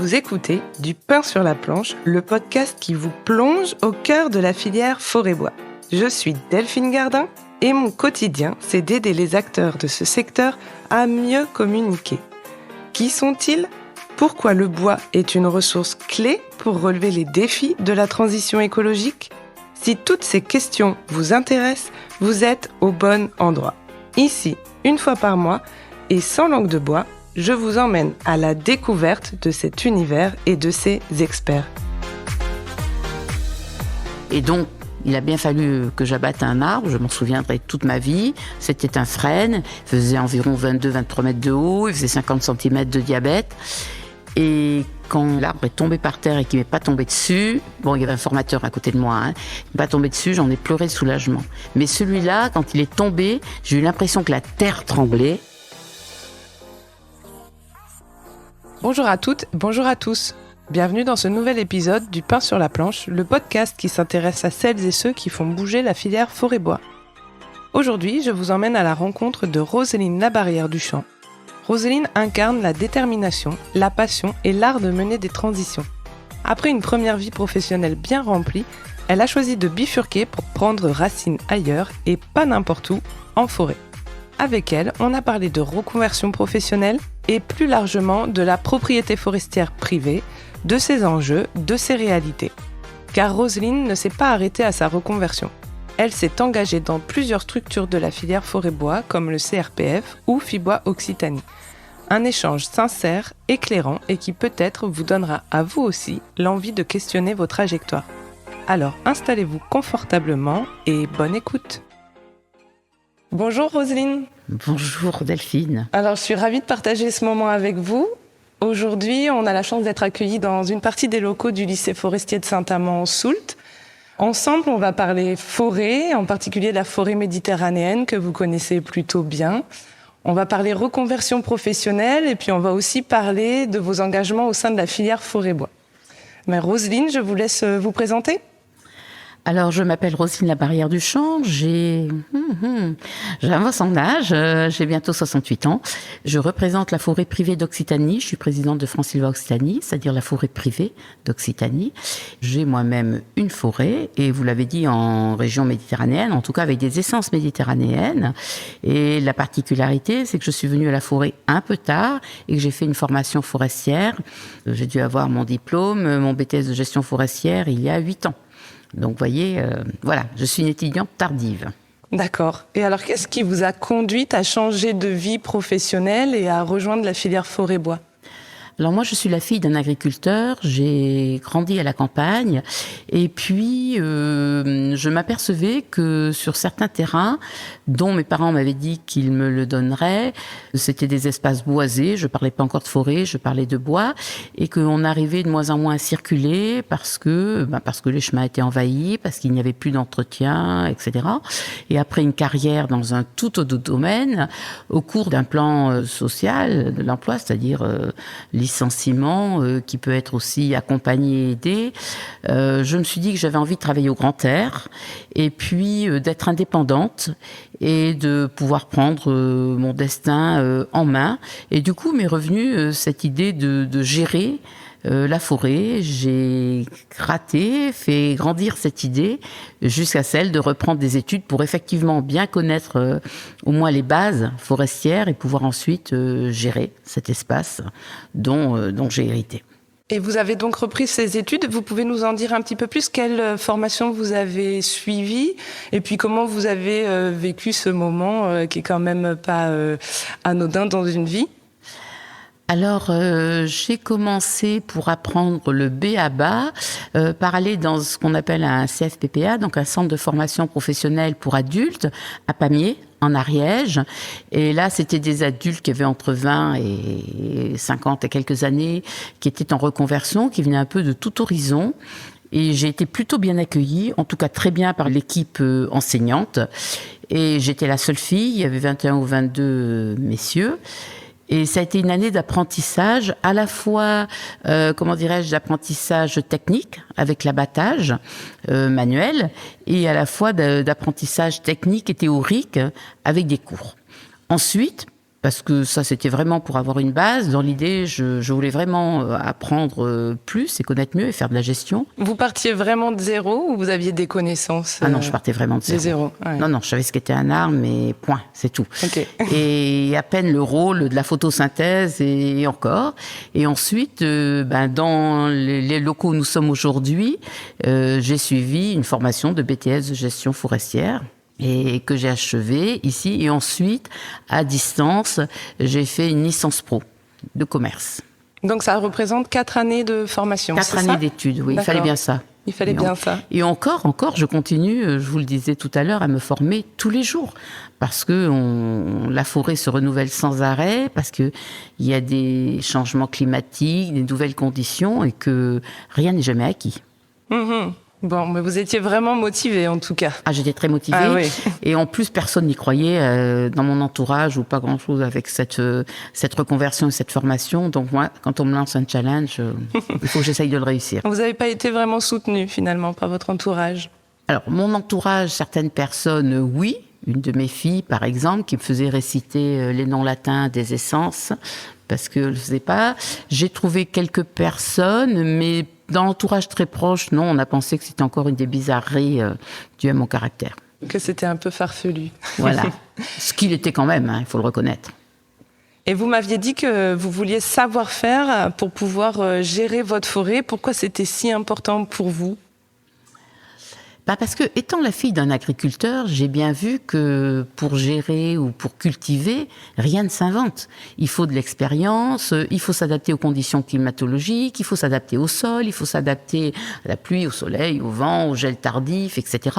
Vous écoutez Du pain sur la planche, le podcast qui vous plonge au cœur de la filière forêt-bois. Je suis Delphine Gardin et mon quotidien, c'est d'aider les acteurs de ce secteur à mieux communiquer. Qui sont-ils ? Pourquoi le bois est une ressource clé pour relever les défis de la transition écologique ? Si toutes ces questions vous intéressent, vous êtes au bon endroit. Ici, une fois par mois, et sans langue de bois, je vous emmène à la découverte de cet univers et de ses experts. Et donc, il a bien fallu que j'abatte un arbre, je m'en souviendrai toute ma vie. C'était un frêne, il faisait environ 22-23 mètres de haut, il faisait 50 cm de diamètre. Et quand l'arbre est tombé par terre et qu'il ne m'est pas tombé dessus, bon, il y avait un formateur à côté de moi, il ne m'est pas tombé dessus, j'en ai pleuré de soulagement. Mais celui-là, quand il est tombé, j'ai eu l'impression que la terre tremblait. Bonjour à toutes, bonjour à tous. Bienvenue dans ce nouvel épisode du pain sur la planche, le podcast qui s'intéresse à celles et ceux qui font bouger la filière forêt-bois. Aujourd'hui, je vous emmène à la rencontre de Roseline Labarrière-Duchamp. Roseline incarne la détermination, la passion et l'art de mener des transitions. Après une première vie professionnelle bien remplie, elle a choisi de bifurquer pour prendre racine ailleurs et pas n'importe où, en forêt. Avec elle, on a parlé de reconversion professionnelle et plus largement de la propriété forestière privée, de ses enjeux, de ses réalités. Car Roseline ne s'est pas arrêtée à sa reconversion. Elle s'est engagée dans plusieurs structures de la filière forêt-bois comme le CRPF ou Fibois Occitanie. Un échange sincère, éclairant et qui peut-être vous donnera à vous aussi l'envie de questionner vos trajectoires. Alors installez-vous confortablement et bonne écoute. Bonjour Roseline. Bonjour Delphine. Alors je suis ravie de partager ce moment avec vous. Aujourd'hui, on a la chance d'être accueillis dans une partie des locaux du lycée forestier de Saint-Amand-Soult. Ensemble, on va parler forêt, en particulier la forêt méditerranéenne que vous connaissez plutôt bien. On va parler reconversion professionnelle et puis on va aussi parler de vos engagements au sein de la filière forêt-bois. Mais Roseline, je vous laisse vous présenter. Alors, je m'appelle Roseline Labarrière-Duchamp, j'avance en âge, j'ai bientôt 68 ans. Je représente la forêt privée d'Occitanie, je suis présidente de France-Sylva Occitanie, c'est-à-dire la forêt privée d'Occitanie. J'ai moi-même une forêt, et vous l'avez dit, en région méditerranéenne, en tout cas avec des essences méditerranéennes. Et la particularité, c'est que je suis venue à la forêt un peu tard, et que j'ai fait une formation forestière. J'ai dû avoir mon diplôme, mon BTS de gestion forestière, il y a 8 ans. Donc, vous voyez, voilà, je suis une étudiante tardive. D'accord. Et alors, qu'est-ce qui vous a conduite à changer de vie professionnelle et à rejoindre la filière forêt-bois ? Alors moi, je suis la fille d'un agriculteur, j'ai grandi à la campagne et puis je m'apercevais que sur certains terrains, dont mes parents m'avaient dit qu'ils me le donneraient, c'était des espaces boisés, je parlais pas encore de forêt, je parlais de bois, et qu'on arrivait de moins en moins à circuler parce que les chemins étaient envahis, parce qu'il n'y avait plus d'entretien, etc. Et après une carrière dans un tout autre domaine, au cours d'un plan social de l'emploi, c'est-à-dire licenciement, qui peut être aussi accompagné et aidé. Je me suis dit que j'avais envie de travailler au grand air et puis d'être indépendante et de pouvoir prendre mon destin en main. Et du coup, m'est revenue cette idée de gérer la forêt. J'ai gratté, fait grandir cette idée jusqu'à celle de reprendre des études pour effectivement bien connaître au moins les bases forestières et pouvoir ensuite gérer cet espace dont j'ai hérité. Et vous avez donc repris ces études. Vous pouvez nous en dire un petit peu plus quelle formation vous avez suivie et puis comment vous avez vécu ce moment qui est quand même pas anodin dans une vie ? Alors, j'ai commencé pour apprendre le B.A.B.A. Par aller dans ce qu'on appelle un CFPPA, donc un centre de formation professionnelle pour adultes, à Pamiers, en Ariège. Et là, c'était des adultes qui avaient entre 20 et 50 et quelques années, qui étaient en reconversion, qui venaient un peu de tout horizon. Et j'ai été plutôt bien accueillie, en tout cas très bien par l'équipe enseignante. Et j'étais la seule fille, il y avait 21 ou 22 messieurs. Et ça a été une année d'apprentissage, à la fois, d'apprentissage technique avec l'abattage manuel, et à la fois d'apprentissage technique et théorique avec des cours. Ensuite, parce que ça, c'était vraiment pour avoir une base. Dans l'idée, je voulais vraiment apprendre plus et connaître mieux et faire de la gestion. Vous partiez vraiment de zéro ou vous aviez des connaissances Ah non, je partais vraiment de zéro. Ouais. Non, je savais ce qu'était un arbre, mais point, c'est tout. Okay. Et à peine le rôle de la photosynthèse et encore. Et ensuite, dans les locaux où nous sommes aujourd'hui, j'ai suivi une formation de BTS de gestion forestière. Et que j'ai achevé ici. Et ensuite, à distance, j'ai fait une licence pro de commerce. Donc ça représente 4 années de formation, 4 années d'études, oui. D'accord. Il fallait bien ça. Il fallait bien ça. Et encore, je continue, je vous le disais tout à l'heure, à me former tous les jours. Parce que la forêt se renouvelle sans arrêt, parce qu'il y a des changements climatiques, des nouvelles conditions, et que rien n'est jamais acquis. Bon, mais vous étiez vraiment motivée en tout cas. Ah, j'étais très motivée. Ah, oui. Et en plus, personne n'y croyait dans mon entourage ou pas grand-chose avec cette reconversion et cette formation. Donc moi, quand on me lance un challenge, il faut que j'essaye de le réussir. Vous n'avez pas été vraiment soutenue finalement par votre entourage? Alors, mon entourage, certaines personnes, oui. Une de mes filles, par exemple, qui me faisait réciter les noms latins des essences, parce que je ne le faisais pas. J'ai trouvé quelques personnes, mais dans l'entourage très proche, non, on a pensé que c'était encore une des bizarreries dues à mon caractère. Que c'était un peu farfelu. Voilà. Ce qu'il était quand même, il faut le reconnaître. Et vous m'aviez dit que vous vouliez savoir faire pour pouvoir gérer votre forêt. Pourquoi c'était si important pour vous ? Parce que, étant la fille d'un agriculteur, j'ai bien vu que pour gérer ou pour cultiver, rien ne s'invente. Il faut de l'expérience, il faut s'adapter aux conditions climatologiques, il faut s'adapter au sol, il faut s'adapter à la pluie, au soleil, au vent, au gel tardif, etc.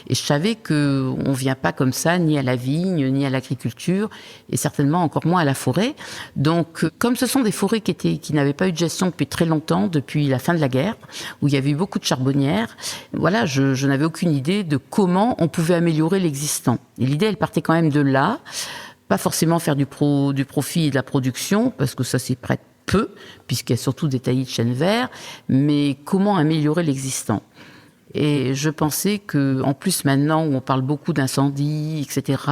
Et je savais qu'on ne vient pas comme ça, ni à la vigne, ni à l'agriculture, et certainement encore moins à la forêt. Donc, comme ce sont des forêts qui n'avaient pas eu de gestion depuis très longtemps, depuis la fin de la guerre, où il y avait eu beaucoup de charbonnières, voilà, je n'avais aucune idée de comment on pouvait améliorer l'existant. Et l'idée, elle partait quand même de là, pas forcément faire du profit et de la production, parce que ça s'y prête peu, puisqu'il y a surtout des taillis de chêne vert, mais comment améliorer l'existant. Et je pensais que, en plus maintenant où on parle beaucoup d'incendies, etc.,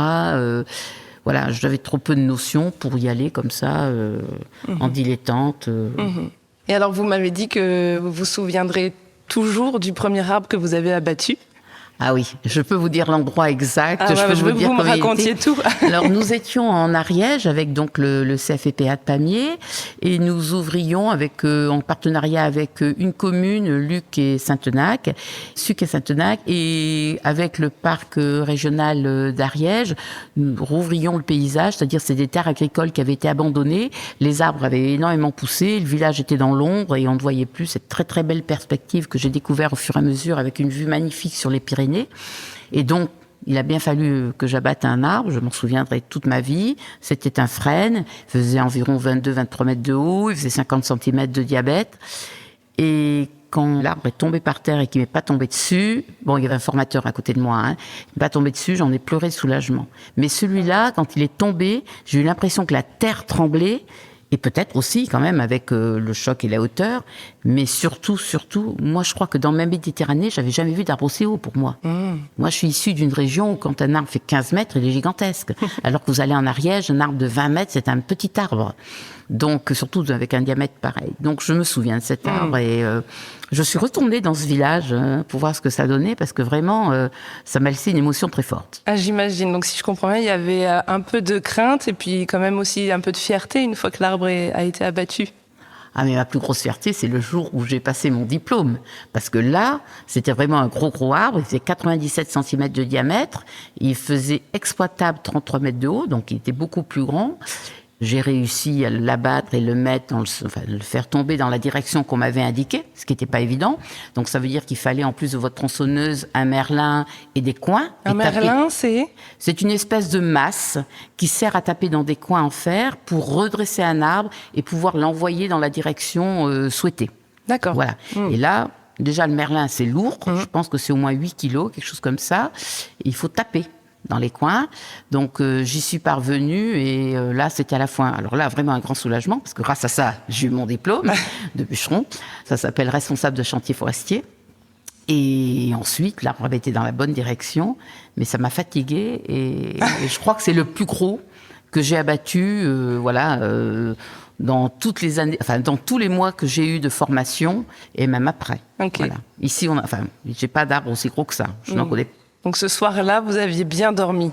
voilà, j'avais trop peu de notions pour y aller comme ça, en dilettante. Et alors, vous m'avez dit que vous vous souviendrez toujours du premier arbre que vous avez abattu? Ah oui, je peux vous dire l'endroit exact. Je veux que vous me racontiez tout. Alors, nous étions en Ariège avec donc le CFEPA de Pamiers et nous ouvrions en partenariat avec une commune, Luc et Saintenac, et avec le parc régional d'Ariège, nous rouvrions le paysage, c'est-à-dire c'est des terres agricoles qui avaient été abandonnées, les arbres avaient énormément poussé, le village était dans l'ombre et on ne voyait plus cette très très belle perspective que j'ai découvert au fur et à mesure avec une vue magnifique sur les Pyrénées. Et donc, il a bien fallu que j'abatte un arbre, je m'en souviendrai toute ma vie. C'était un frêne, il faisait environ 22-23 mètres de haut, il faisait 50 cm de diamètre. Et quand l'arbre est tombé par terre et qu'il ne m'est pas tombé dessus, bon, il y avait un formateur à côté de moi, il ne m'est pas tombé dessus, j'en ai pleuré de soulagement. Mais celui-là, quand il est tombé, j'ai eu l'impression que la terre tremblait, et peut-être aussi quand même avec le choc et la hauteur, mais surtout, moi je crois que dans ma Méditerranée, j'avais jamais vu d'arbre aussi haut pour moi. Moi je suis issue d'une région où quand un arbre fait 15 mètres, il est gigantesque. Alors que vous allez en Ariège, un arbre de 20 mètres, c'est un petit arbre. Donc surtout avec un diamètre pareil. Donc je me souviens de cet arbre et je suis retournée dans ce village pour voir ce que ça donnait parce que vraiment ça m'a laissé une émotion très forte. Ah, j'imagine. Donc si je comprends bien, il y avait un peu de crainte et puis quand même aussi un peu de fierté une fois que l'arbre a été abattu. Ah, mais ma plus grosse fierté, c'est le jour où j'ai passé mon diplôme. Parce que là, c'était vraiment un gros arbre. Il faisait 97 cm de diamètre. Il faisait exploitable 33 mètres de haut, donc il était beaucoup plus grand. J'ai réussi à l'abattre et le mettre, le faire tomber dans la direction qu'on m'avait indiquée, ce qui n'était pas évident. Donc ça veut dire qu'il fallait, en plus de votre tronçonneuse, un merlin et des coins. Un merlin, c'est ? C'est une espèce de masse qui sert à taper dans des coins en fer pour redresser un arbre et pouvoir l'envoyer dans la direction souhaitée. D'accord. Voilà. Et là, déjà, le merlin, c'est lourd. Je pense que c'est au moins 8 kilos, quelque chose comme ça. Et il faut taper dans les coins. Donc, j'y suis parvenue et là, c'était à la fois, alors là, vraiment un grand soulagement parce que grâce à ça, j'ai eu mon diplôme de bûcheron. Ça s'appelle responsable de chantier forestier. Et ensuite, l'arbre avait été dans la bonne direction, mais ça m'a fatiguée et je crois que c'est le plus gros que j'ai abattu, dans toutes les années, dans tous les mois que j'ai eu de formation et même après. Okay. Voilà. Ici, j'ai pas d'arbre aussi gros que ça. Je n'en connais pas. Donc ce soir-là, vous aviez bien dormi?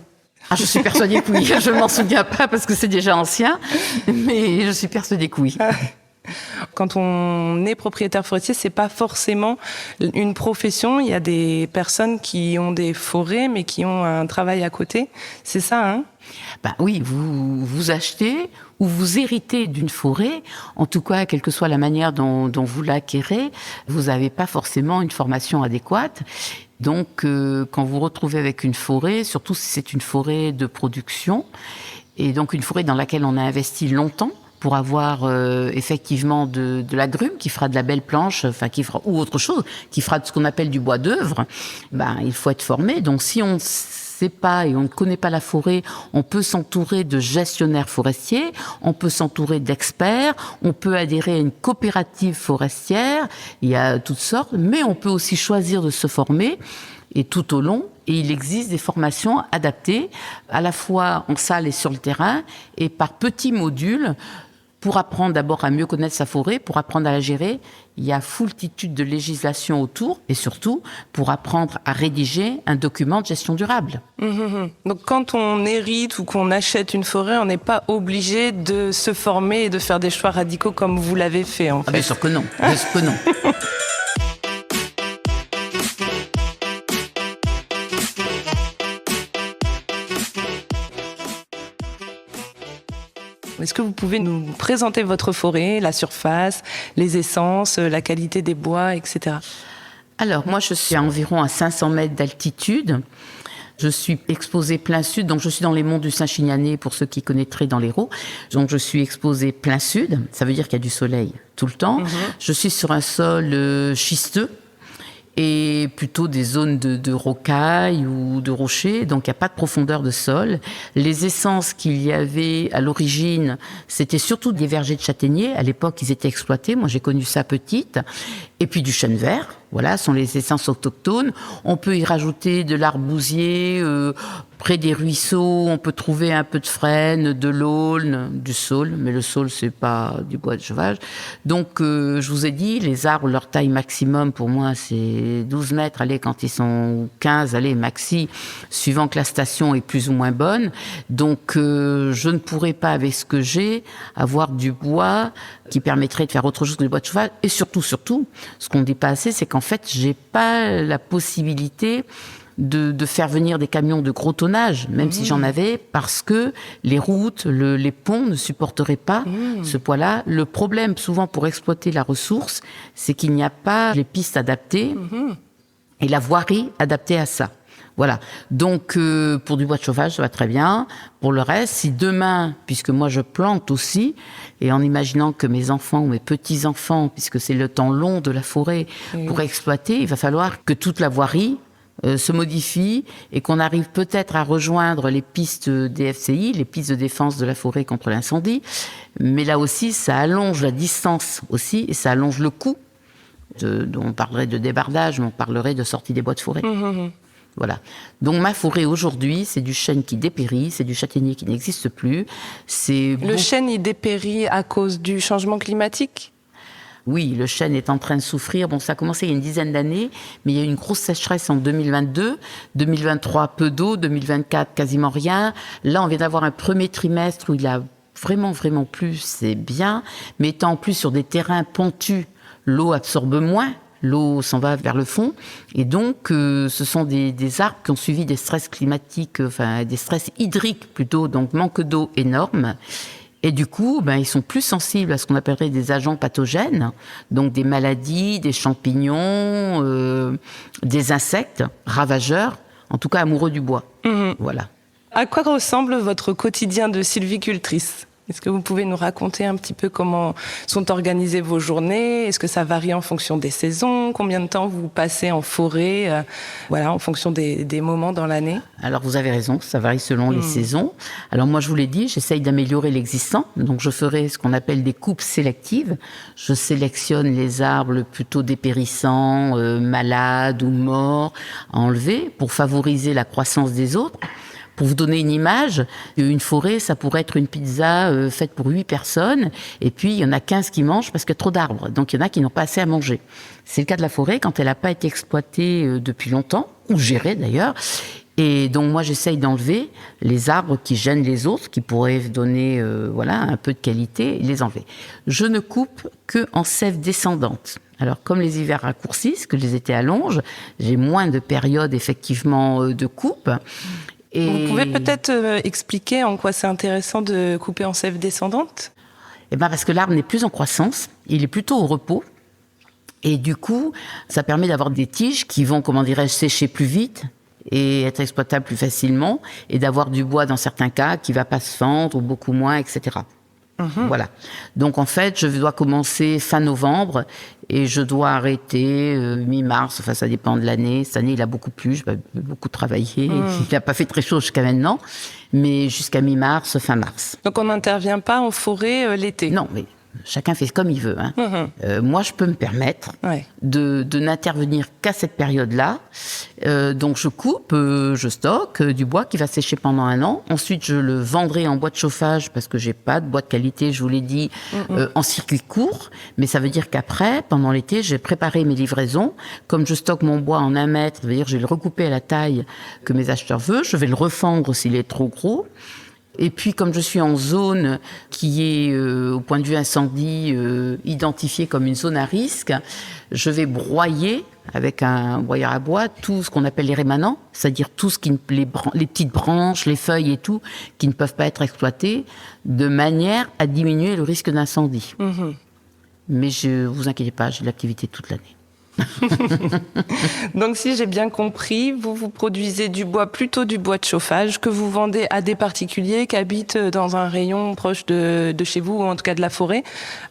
Je suis persuadée que oui. Je m'en souviens pas parce que c'est déjà ancien, mais je suis persuadée que oui. Quand on est propriétaire forestier, c'est pas forcément une profession. Il y a des personnes qui ont des forêts, mais qui ont un travail à côté. C'est ça, hein? Oui, vous achetez ou vous héritez d'une forêt. En tout cas, quelle que soit la manière dont vous l'acquérez, vous n'avez pas forcément une formation adéquate. Donc, quand vous vous retrouvez avec une forêt, surtout si c'est une forêt de production, et donc une forêt dans laquelle on a investi longtemps, pour avoir effectivement de l'agrume qui fera de la belle planche, ou autre chose, qui fera de ce qu'on appelle du bois d'œuvre, il faut être formé. Donc si on ne sait pas et on ne connaît pas la forêt, on peut s'entourer de gestionnaires forestiers, on peut s'entourer d'experts, on peut adhérer à une coopérative forestière, il y a toutes sortes, mais on peut aussi choisir de se former. Et tout au long, il existe des formations adaptées, à la fois en salle et sur le terrain, et par petits modules, pour apprendre d'abord à mieux connaître sa forêt, pour apprendre à la gérer. Il y a foultitude de législation autour, et surtout pour apprendre à rédiger un document de gestion durable. Donc quand on hérite ou qu'on achète une forêt, on n'est pas obligé de se former et de faire des choix radicaux comme vous l'avez fait, en fait. Bien sûr que non, bien sûr que non. Est-ce que vous pouvez nous présenter votre forêt, la surface, les essences, la qualité des bois, etc. Alors, moi, je suis à environ à 500 mètres d'altitude. Je suis exposée plein sud, donc je suis dans les monts du Saint-Chinianais, pour ceux qui connaîtraient dans l'Hérault. Donc, je suis exposée plein sud, ça veut dire qu'il y a du soleil tout le temps. Je suis sur un sol schisteux, et plutôt des zones de rocailles ou de rochers, donc il n'y a pas de profondeur de sol. Les essences qu'il y avait à l'origine, c'était surtout des vergers de châtaigniers. À l'époque, ils étaient exploités. Moi, j'ai connu ça petite. Et puis du chêne vert. Voilà, ce sont les essences autochtones. On peut y rajouter de l'arbousier. Près des ruisseaux, on peut trouver un peu de frêne, de l'aulne, du saule. Mais le saule, c'est pas du bois de sauvage. Donc, je vous ai dit, les arbres, leur taille maximum, pour moi, c'est 12 mètres. Allez, quand ils sont 15, allez, maxi, suivant que la station est plus ou moins bonne. Donc, je ne pourrais pas, avec ce que j'ai, avoir du bois qui permettrait de faire autre chose que du bois de sauvage. Et surtout, ce qu'on ne dit pas assez, c'est qu'en fait, j'ai pas la possibilité de faire venir des camions de gros tonnage, même si j'en avais, parce que les routes, les ponts ne supporteraient pas ce poids-là. Le problème, souvent, pour exploiter la ressource, c'est qu'il n'y a pas les pistes adaptées et la voirie adaptée à ça. Voilà. Donc, pour du bois de chauffage, ça va très bien. Pour le reste, si demain, puisque moi je plante aussi, et en imaginant que mes enfants ou mes petits-enfants, puisque c'est le temps long de la forêt, pour exploiter, il va falloir que toute la voirie se modifie et qu'on arrive peut-être à rejoindre les pistes DFCI, les pistes de défense de la forêt contre l'incendie. Mais là aussi, ça allonge la distance aussi et ça allonge le coût. On parlerait de débardage, mais on parlerait de sortie des bois de forêt. Voilà. Donc ma forêt aujourd'hui, c'est du chêne qui dépérit, c'est du châtaignier qui n'existe plus. Le chêne, il dépérit à cause du changement climatique ? Oui, le chêne est en train de souffrir. Bon, ça a commencé il y a une dizaine d'années, mais il y a eu une grosse sécheresse en 2022. 2023, peu d'eau. 2024, quasiment rien. Là, on vient d'avoir un premier trimestre où il a vraiment plu, c'est bien. Mais étant en plus sur des terrains pentus, l'eau absorbe moins. L'eau s'en va vers le fond. Et donc, ce sont des arbres qui ont suivi des stress climatiques, des stress hydriques plutôt, donc manque d'eau énorme. Et du coup, ils sont plus sensibles à ce qu'on appellerait des agents pathogènes, donc des maladies, des champignons, des insectes ravageurs, en tout cas amoureux du bois. Voilà. À quoi ressemble votre quotidien de sylvicultrice ? Est-ce que vous pouvez nous raconter un petit peu comment sont organisées vos journées ? Est-ce que ça varie en fonction des saisons ? Combien de temps vous passez en forêt, en fonction des moments dans l'année ? Alors vous avez raison, ça varie selon les saisons. Alors moi je vous l'ai dit, j'essaye d'améliorer l'existant. Donc je ferai ce qu'on appelle des coupes sélectives. Je sélectionne les arbres plutôt dépérissants, malades ou morts à enlever pour favoriser la croissance des autres. Pour vous donner une image, une forêt, ça pourrait être une pizza faite pour 8 personnes, et puis il y en a 15 qui mangent parce qu'il y a trop d'arbres. Donc il y en a qui n'ont pas assez à manger. C'est le cas de la forêt quand elle n'a pas été exploitée depuis longtemps, ou gérée d'ailleurs. Et donc moi j'essaye d'enlever les arbres qui gênent les autres, qui pourraient donner un peu de qualité, et les enlever. Je ne coupe que en sève descendante. Alors comme les hivers raccourcissent, que les étés allongent, j'ai moins de périodes effectivement de coupe. Et vous pouvez peut-être expliquer en quoi c'est intéressant de couper en sève descendante ? Parce que l'arbre n'est plus en croissance, il est plutôt au repos. Et du coup, ça permet d'avoir des tiges qui vont, sécher plus vite et être exploitables plus facilement, et d'avoir du bois dans certains cas qui va pas se fendre ou beaucoup moins, etc. Voilà. Donc en fait, je dois commencer fin novembre et je dois arrêter mi-mars. Enfin, ça dépend de l'année. Cette année, il a beaucoup plu, j'ai beaucoup travaillé. Il n'a pas fait très chaud jusqu'à maintenant, mais jusqu'à mi-mars, fin mars. Donc on n'intervient pas en forêt l'été ? Non, mais chacun fait comme il veut. Moi, je peux me permettre de n'intervenir qu'à cette période-là. Donc, je coupe, je stocke du bois qui va sécher pendant 1 an. Ensuite, je le vendrai en bois de chauffage parce que j'ai pas de bois de qualité, je vous l'ai dit, en circuit court. Mais ça veut dire qu'après, pendant l'été, j'ai préparé mes livraisons. Comme je stocke mon bois en 1 mètre, ça veut dire que je vais le recouper à la taille que mes acheteurs veulent. Je vais le refendre s'il est trop gros. Et puis, comme je suis en zone qui est, au point de vue incendie, identifiée comme une zone à risque, je vais broyer avec un broyeur à bois tout ce qu'on appelle les rémanents, c'est-à-dire tout ce qui les petites branches, les feuilles et tout, qui ne peuvent pas être exploitées, de manière à diminuer le risque d'incendie. Mais vous inquiétez pas, j'ai de l'activité toute l'année. Donc si j'ai bien compris, vous produisez du bois, plutôt du bois de chauffage, que vous vendez à des particuliers qui habitent dans un rayon proche de chez vous, ou en tout cas de la forêt,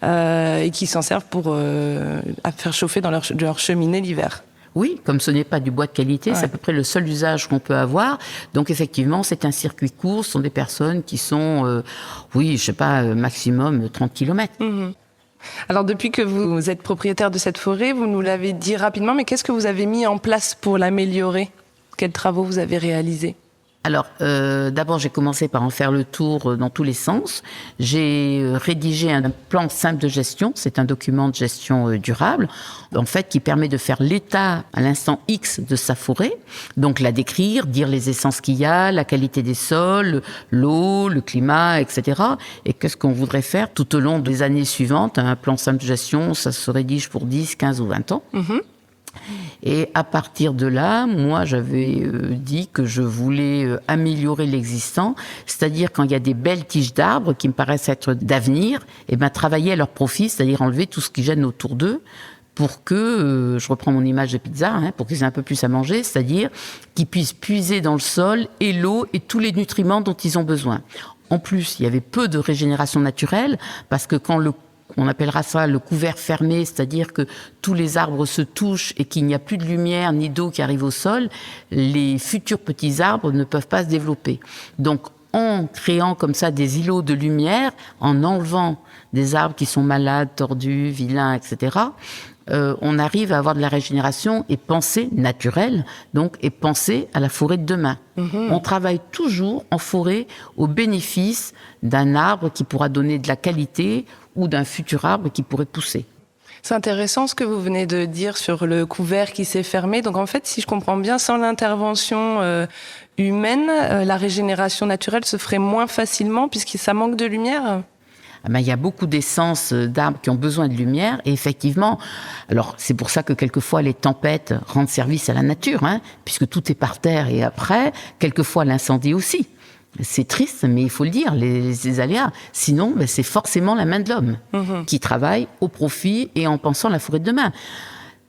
et qui s'en servent pour à faire chauffer dans leur cheminée l'hiver. Oui, comme ce n'est pas du bois de qualité, c'est à peu près le seul usage qu'on peut avoir. Donc effectivement, c'est un circuit court, ce sont des personnes qui sont, maximum 30 km. Alors depuis que vous êtes propriétaire de cette forêt, vous nous l'avez dit rapidement, mais qu'est-ce que vous avez mis en place pour l'améliorer ? Quels travaux vous avez réalisés ? Alors, d'abord, j'ai commencé par en faire le tour dans tous les sens. J'ai rédigé un plan simple de gestion. C'est un document de gestion durable, en fait, qui permet de faire l'état à l'instant X de sa forêt. Donc, la décrire, dire les essences qu'il y a, la qualité des sols, l'eau, le climat, etc. Et qu'est-ce qu'on voudrait faire tout au long des années suivantes. Un plan simple de gestion, ça se rédige pour 10, 15 ou 20 ans. Et à partir de là, moi, j'avais dit que je voulais améliorer l'existant, c'est-à-dire quand il y a des belles tiges d'arbres qui me paraissent être d'avenir, travailler à leur profit, c'est-à-dire enlever tout ce qui gêne autour d'eux, pour que, je reprends mon image de pizza, pour qu'ils aient un peu plus à manger, c'est-à-dire qu'ils puissent puiser dans le sol et l'eau et tous les nutriments dont ils ont besoin. En plus, il y avait peu de régénération naturelle, parce que quand on appellera ça le couvert fermé, c'est-à-dire que tous les arbres se touchent et qu'il n'y a plus de lumière ni d'eau qui arrive au sol, les futurs petits arbres ne peuvent pas se développer. Donc, en créant comme ça des îlots de lumière, en enlevant des arbres qui sont malades, tordus, vilains, etc., on arrive à avoir de la régénération et penser naturelle, donc, et penser à la forêt de demain. On travaille toujours en forêt au bénéfice d'un arbre qui pourra donner de la qualité ou d'un futur arbre qui pourrait pousser. C'est intéressant ce que vous venez de dire sur le couvert qui s'est fermé. Donc en fait, si je comprends bien, sans l'intervention humaine, la régénération naturelle se ferait moins facilement puisque ça manque de lumière ? Il y a beaucoup d'essences d'arbres qui ont besoin de lumière. Et effectivement, alors c'est pour ça que quelquefois les tempêtes rendent service à la nature, puisque tout est par terre. Et après, quelquefois l'incendie aussi. C'est triste, mais il faut le dire, les aléas. Sinon, c'est forcément la main de l'homme qui travaille au profit et en pensant à la forêt de demain.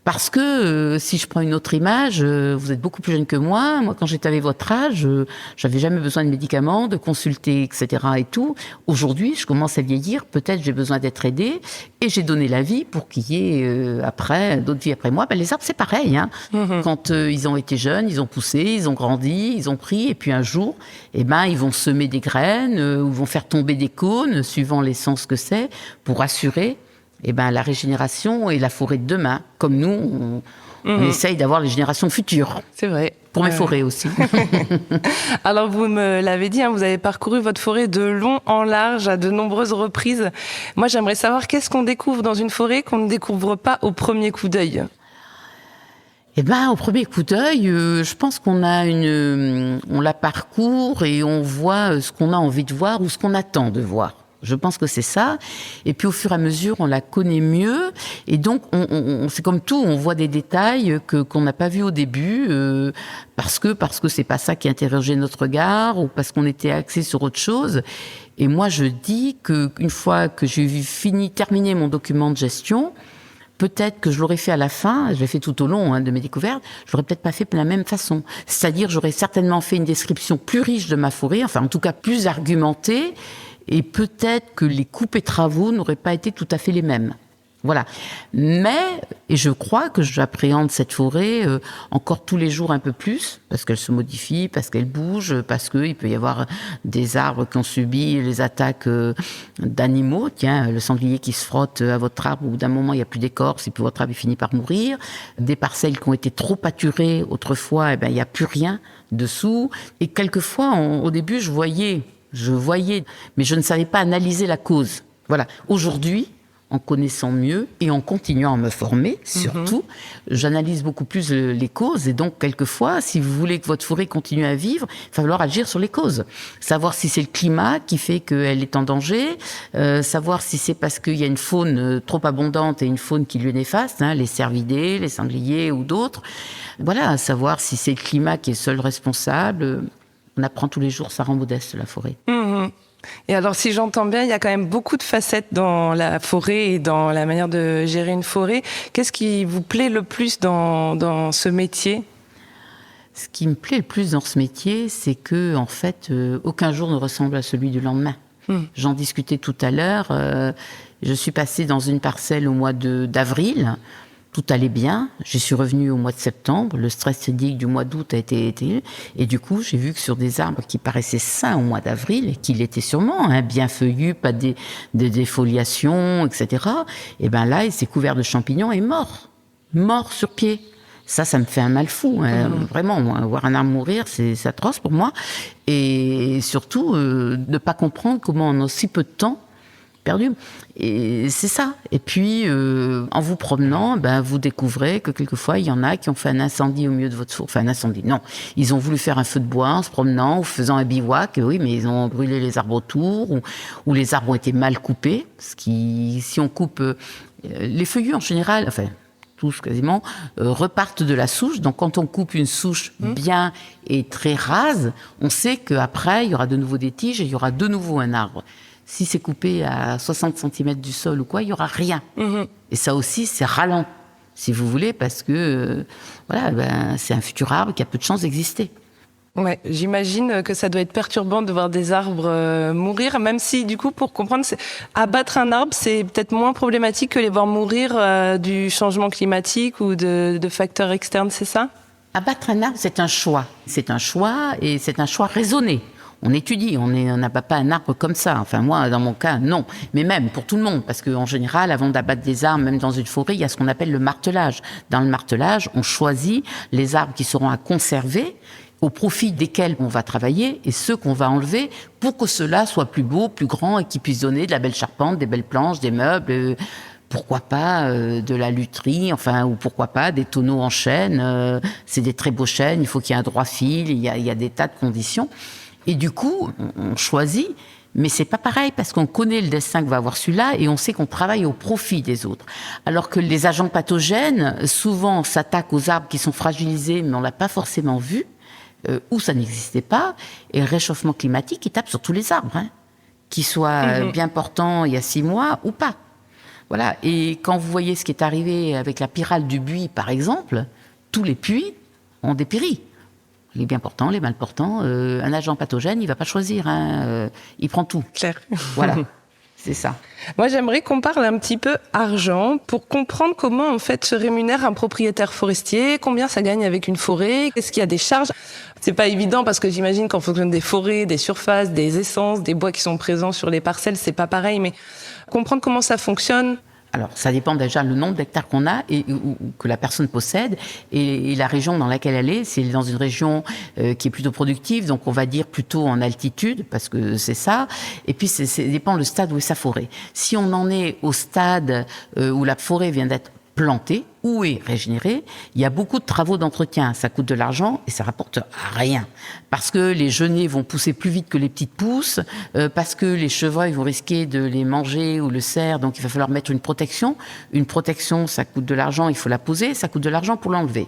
Parce que, si je prends une autre image, vous êtes beaucoup plus jeune que moi. Moi, quand j'étais avec votre âge, j'avais jamais besoin de médicaments, de consulter, etc. et tout. Aujourd'hui, je commence à vieillir. Peut-être j'ai besoin d'être aidée. Et j'ai donné la vie pour qu'il y ait, après, d'autres vies après moi. Les arbres, c'est pareil, Quand ils ont été jeunes, ils ont poussé, ils ont grandi, ils ont pris. Et puis un jour, ils vont semer des graines, ou vont faire tomber des cônes, suivant l'essence que c'est, pour assurer la régénération et la forêt de demain. Comme nous, on essaye d'avoir les générations futures. C'est vrai. Pour mes forêts aussi. Alors, vous me l'avez dit, vous avez parcouru votre forêt de long en large à de nombreuses reprises. Moi, j'aimerais savoir qu'est-ce qu'on découvre dans une forêt qu'on ne découvre pas au premier coup d'œil. Au premier coup d'œil, je pense qu'on la parcourt et on voit ce qu'on a envie de voir ou ce qu'on attend de voir. Je pense que c'est ça. Et puis au fur et à mesure, on la connaît mieux. Et donc, c'est comme tout, on voit des détails qu'on n'a pas vus au début, parce que c'est pas ça qui interrogeait notre regard ou parce qu'on était axé sur autre chose. Et moi, je dis qu'une fois que j'ai terminé mon document de gestion, peut-être que je l'aurais fait à la fin, je l'ai fait tout au long de mes découvertes, je l'aurais peut-être pas fait de la même façon. C'est-à-dire, j'aurais certainement fait une description plus riche de ma forêt, enfin en tout cas plus argumentée, et peut-être que les coupes et travaux n'auraient pas été tout à fait les mêmes. Voilà. Et je crois que j'appréhende cette forêt encore tous les jours un peu plus, parce qu'elle se modifie, parce qu'elle bouge, parce qu'il peut y avoir des arbres qui ont subi les attaques d'animaux. Tiens, le sanglier qui se frotte à votre arbre, au bout d'un moment, il n'y a plus d'écorce, et puis votre arbre finit par mourir. Des parcelles qui ont été trop pâturées autrefois, il n'y a plus rien dessous. Et quelquefois, au début, je voyais, mais je ne savais pas analyser la cause. Voilà. Aujourd'hui, en connaissant mieux et en continuant à me former, surtout, j'analyse beaucoup plus les causes. Et donc, quelquefois, si vous voulez que votre forêt continue à vivre, il va falloir agir sur les causes. Savoir si c'est le climat qui fait qu'elle est en danger, savoir si c'est parce qu'il y a une faune trop abondante et une faune qui lui est néfaste, les cervidés, les sangliers ou d'autres. Voilà, savoir si c'est le climat qui est seul responsable. On apprend tous les jours, ça rend modeste la forêt. Et alors, si j'entends bien, il y a quand même beaucoup de facettes dans la forêt et dans la manière de gérer une forêt. Qu'est-ce qui vous plaît le plus dans ce métier ? Ce qui me plaît le plus dans ce métier, c'est que, en fait, aucun jour ne ressemble à celui du lendemain. J'en discutais tout à l'heure. Je suis passée dans une parcelle au mois d'avril. Tout allait bien. Je suis revenue au mois de septembre. Le stress hydrique du mois d'août a été... Et du coup, j'ai vu que sur des arbres qui paraissaient sains au mois d'avril, et qui l'étaient sûrement, bien feuillus, pas de défoliation, etc. Et là, il s'est couvert de champignons et mort. Mort sur pied. Ça me fait un mal fou. Vraiment, moi, voir un arbre mourir, c'est atroce pour moi. Et surtout, de ne pas comprendre comment en si peu de temps, perdu. Et c'est ça. Et puis, en vous promenant, vous découvrez que quelquefois, il y en a qui ont fait un incendie au milieu de votre forêt. Enfin, un incendie, non. Ils ont voulu faire un feu de bois en se promenant ou faisant un bivouac. Oui, mais ils ont brûlé les arbres autour ou les arbres ont été mal coupés. Si on coupe... les feuillus, en général, enfin, tous quasiment, repartent de la souche. Donc, quand on coupe une souche bien et très rase, on sait qu'après, il y aura de nouveau des tiges et il y aura de nouveau un arbre. Si c'est coupé à 60 cm du sol ou quoi, il n'y aura rien. Et ça aussi, c'est ralent, si vous voulez, parce que c'est un futur arbre qui a peu de chances d'exister. Ouais, j'imagine que ça doit être perturbant de voir des arbres mourir, même si, du coup, pour comprendre, abattre un arbre, c'est peut-être moins problématique que les voir mourir du changement climatique ou de facteurs externes, c'est ça ? Abattre un arbre, c'est un choix. C'est un choix et c'est un choix raisonné. On étudie, on n'abat pas un arbre comme ça. Enfin, moi, dans mon cas, non. Mais même pour tout le monde, parce qu'en général, avant d'abattre des arbres, même dans une forêt, il y a ce qu'on appelle le martelage. Dans le martelage, on choisit les arbres qui seront à conserver, au profit desquels on va travailler, et ceux qu'on va enlever pour que ceux-là soient plus beaux, plus grands, et qui puissent donner de la belle charpente, des belles planches, des meubles, pourquoi pas de la lutherie, ou pourquoi pas des tonneaux en chêne. C'est des très beaux chênes, il faut qu'il y ait un droit fil, il y a des tas de conditions. Et du coup, on choisit, mais c'est pas pareil parce qu'on connaît le destin que va avoir celui-là et on sait qu'on travaille au profit des autres. Alors que les agents pathogènes, souvent, s'attaquent aux arbres qui sont fragilisés, mais on l'a pas forcément vu, ou ça n'existait pas. Et le réchauffement climatique, il tape sur tous les arbres, qu'ils soient bien portants il y a 6 mois ou pas. Voilà. Et quand vous voyez ce qui est arrivé avec la pyrale du buis, par exemple, tous les puits ont dépéri. Les bien portants, les mal portants, un agent pathogène, il va pas choisir, il prend tout. Clair. Voilà, c'est ça. Moi, j'aimerais qu'on parle un petit peu argent pour comprendre comment en fait se rémunère un propriétaire forestier, combien ça gagne avec une forêt, est-ce qu'il y a des charges. C'est pas évident parce que j'imagine qu'en fonction des forêts, des surfaces, des essences, des bois qui sont présents sur les parcelles, c'est pas pareil, mais comprendre comment ça fonctionne. Alors, ça dépend déjà le nombre d'hectares qu'on a ou que la personne possède et la région dans laquelle elle est. C'est dans une région qui est plutôt productive, donc on va dire plutôt en altitude, parce que c'est ça. Et puis, ça dépend le stade où est sa forêt. Si on en est au stade où la forêt vient d'être plantée ou est régénérée, il y a beaucoup de travaux d'entretien. Ça coûte de l'argent et ça rapporte rien. Parce que les genêts vont pousser plus vite que les petites pousses, parce que les chevreuils vont risquer de les manger ou le cerf, donc il va falloir mettre une protection. Une protection, ça coûte de l'argent, il faut la poser, ça coûte de l'argent pour l'enlever.